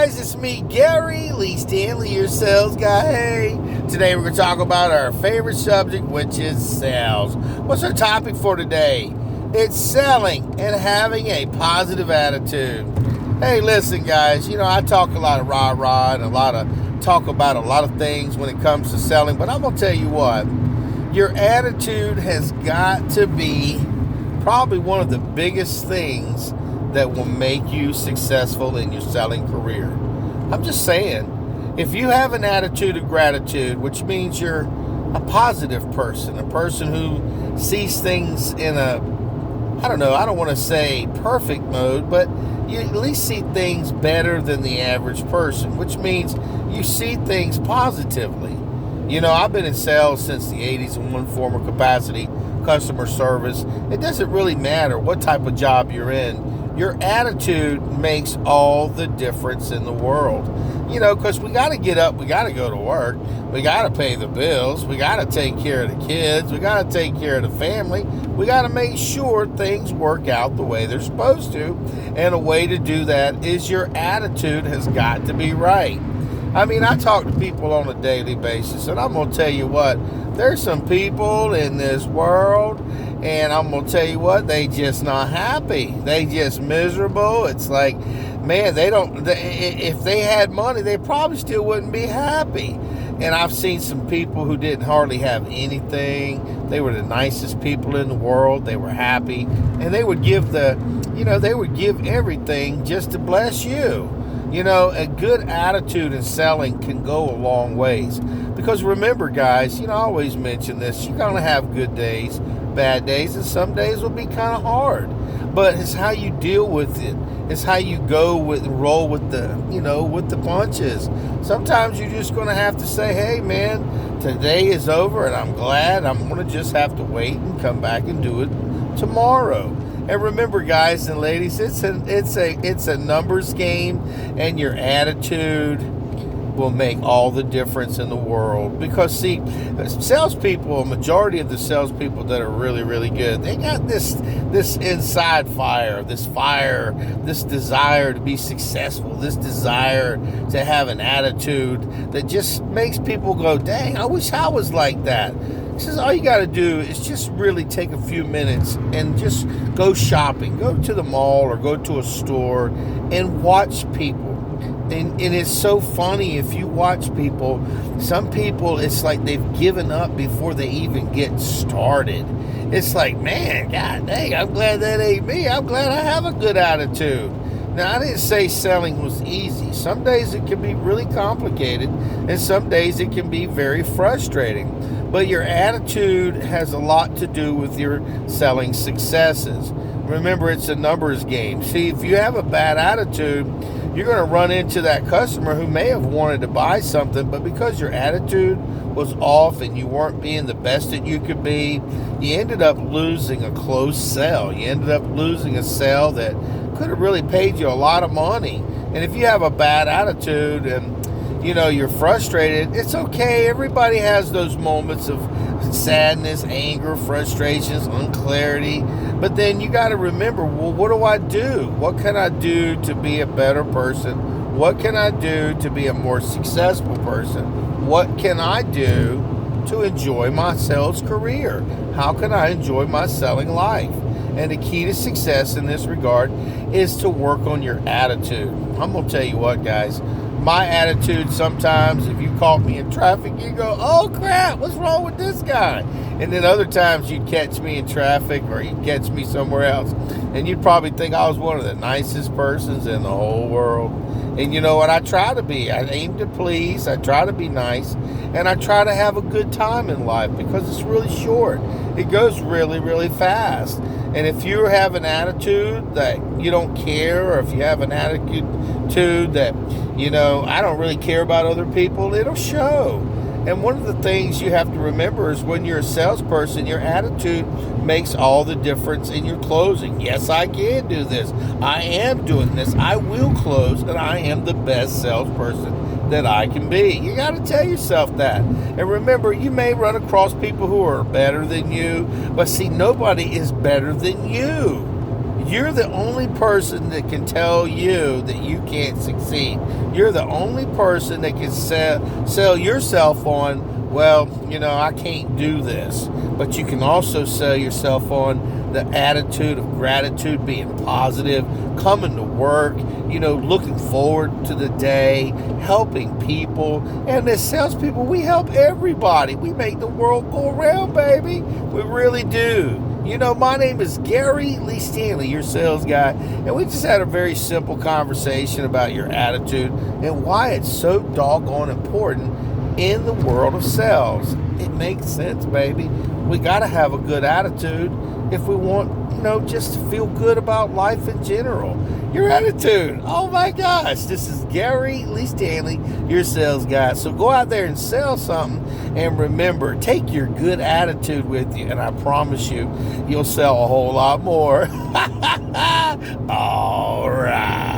guys, it's me, Gary Lee Stanley, your sales guy. Hey, today we're going to talk about our favorite subject, which is sales. What's our topic for today? It's selling and having a positive attitude. Hey, listen, guys, I talk a lot of rah-rah and talk about a lot of things when it comes to selling, but I'm going to tell you what, your attitude has got to be probably one of the biggest things that will make you successful in your selling career. I'm just saying, if you have an attitude of gratitude, which means you're a positive person, a person who sees things in I don't want to say perfect mode, but you at least see things better than the average person, which means you see things positively. I've been in sales since the 80s in one form or capacity, customer service. It doesn't really matter what type of job you're in. Your attitude makes all the difference in the world. Because we got to get up, we got to go to work, we got to pay the bills, we got to take care of the kids, we got to take care of the family, we got to make sure things work out the way they're supposed to. And a way to do that is your attitude has got to be right. I talk to people on a daily basis, and I'm going to tell you what, there's some people in this world, and I'm going to tell you what, they just not happy. They just miserable. It's like, man, if they had money, they probably still wouldn't be happy. And I've seen some people who didn't hardly have anything. They were the nicest people in the world. They were happy, and they would give everything just to bless you. A good attitude in selling can go a long ways. Because remember, guys, I always mention this. You're going to have good days, bad days, and some days will be kind of hard. But it's how you deal with it. It's how you roll with the punches. Sometimes you're just going to have to say, hey, man, today is over, and I'm glad. I'm going to just have to wait and come back and do it tomorrow. And remember, guys and ladies, it's a numbers game, and your attitude will make all the difference in the world. Because see, salespeople, a majority of the salespeople that are really, really good, they got this inside fire, this desire to be successful, this desire to have an attitude that just makes people go, dang, I wish I was like that. He says all you got to do is just really take a few minutes and just go shopping. Go to the mall or go to a store and watch people. And it's so funny if you watch people. Some people, it's like they've given up before they even get started. It's like, man, God dang, I'm glad that ain't me. I'm glad I have a good attitude. Now, I didn't say selling was easy. Some days it can be really complicated, and some days it can be very frustrating. But your attitude has a lot to do with your selling successes. Remember, it's a numbers game. See, if you have a bad attitude, you're going to run into that customer who may have wanted to buy something, but because your attitude was off and you weren't being the best that you could be, you ended up losing a close sale. You ended up losing a sale that could have really paid you a lot of money. And if you have a bad attitude and you're frustrated, it's okay. Everybody has those moments of sadness, anger, frustrations, unclarity. But then you got to remember, well, what do I do? What can I do to be a better person? What can I do to be a more successful person? What can I do to enjoy my sales career? How can I enjoy my selling life? And the key to success in this regard is to work on your attitude. I'm going to tell you what, guys. My attitude sometimes, if you caught me in traffic, you go, oh crap, what's wrong with this guy? And then other times you'd catch me in traffic or you'd catch me somewhere else, and you'd probably think I was one of the nicest persons in the whole world. And you know what? I try to be. I aim to please. I try to be nice. And I try to have a good time in life because it's really short. It goes really, really fast. And if you have an attitude that you don't care, or if you have an attitude that, I don't really care about other people, it'll show. And one of the things you have to remember is when you're a salesperson, your attitude makes all the difference in your closing. Yes, I can do this. I am doing this. I will close, and I am the best salesperson that I can be. You got to tell yourself that. And remember, you may run across people who are better than you, but see, nobody is better than you. You're the only person that can tell you that you can't succeed. You're the only person that can sell yourself on, well, I can't do this. But you can also sell yourself on the attitude of gratitude, being positive, coming to work, looking forward to the day, helping people. And as salespeople, we help everybody. We make the world go around, baby. We really do. My name is Gary Lee Stanley, your sales guy, and we just had a very simple conversation about your attitude and why it's so doggone important in the world of sales. It makes sense, baby. We got to have a good attitude if we want, just to feel good about life in general. Your attitude. Oh my gosh. This is Gary Lee Stanley, your sales guy. So go out there and sell something. And remember, take your good attitude with you. And I promise you, you'll sell a whole lot more. All right.